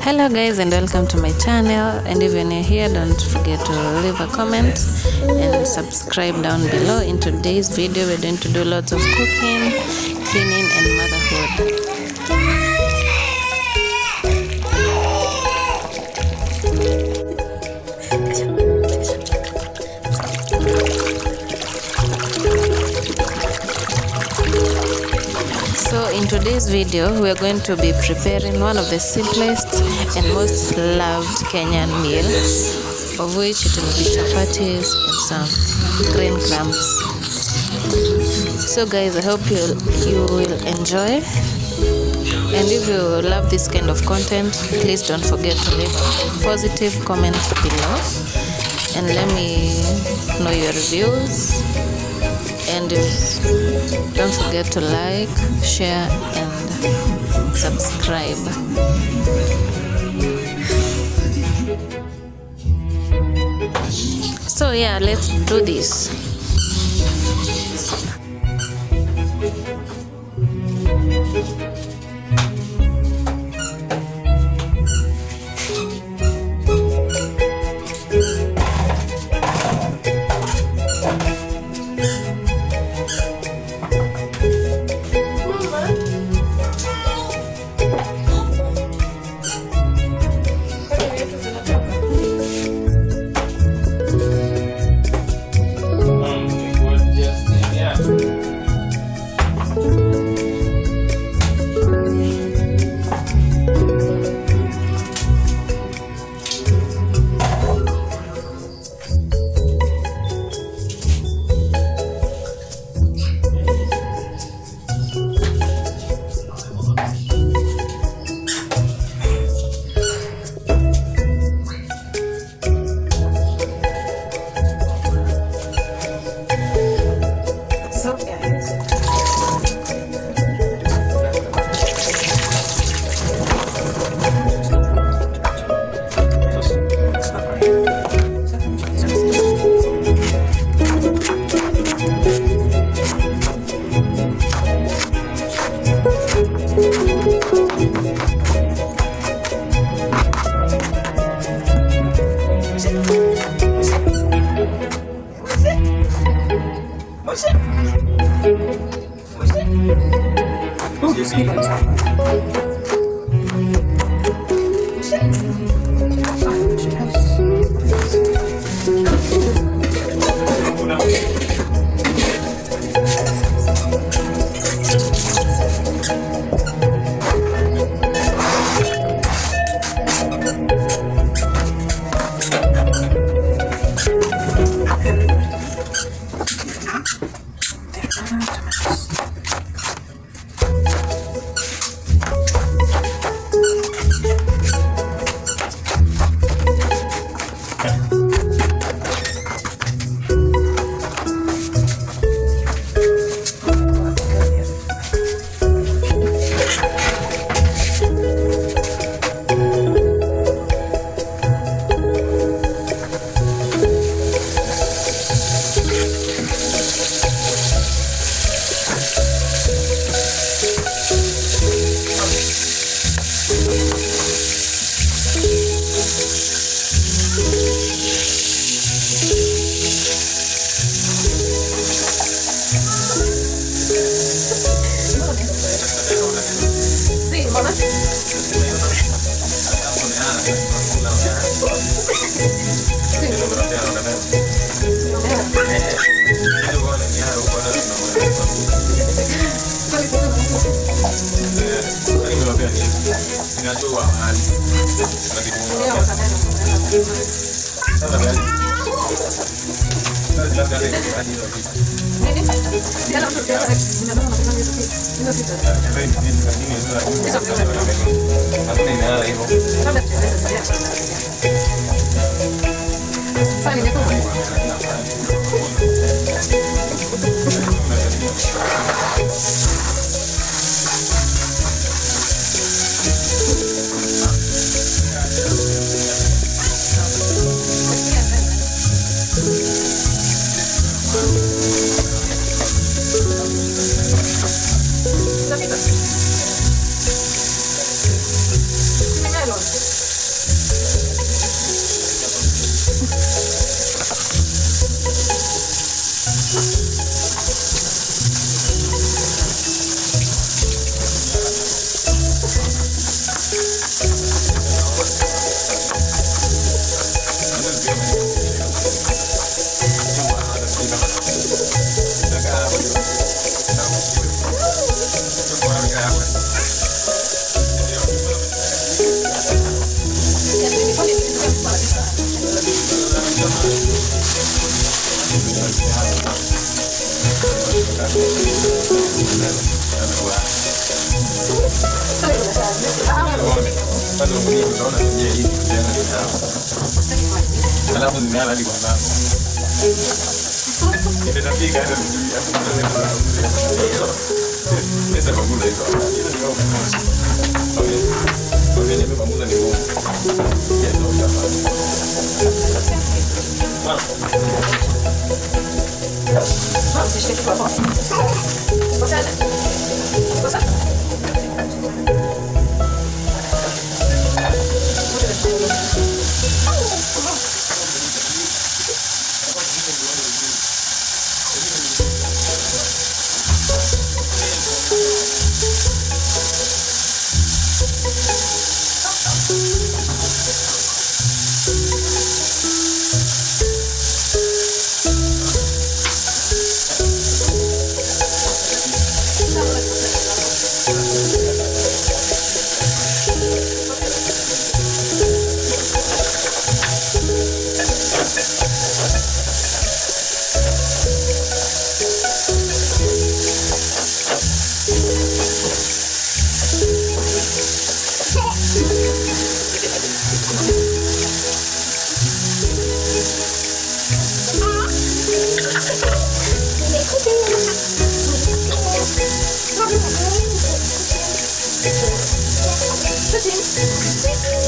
Hello guys, and welcome to my channel. And if you're new here, don't forget to leave a comment and subscribe down below. In today's video, we're going to do lots of cooking, cleaning and motherhood. So in today's video, we are going to be preparing one of the simplest and most loved Kenyan meal, of which it will be chapatis and some green crumbs. So guys, I hope you will enjoy. And if you love this kind of content, please don't forget to leave a positive comment below and let me know your reviews. And don't forget to like, share and subscribe. So yeah, let's do this. Melon. 事情。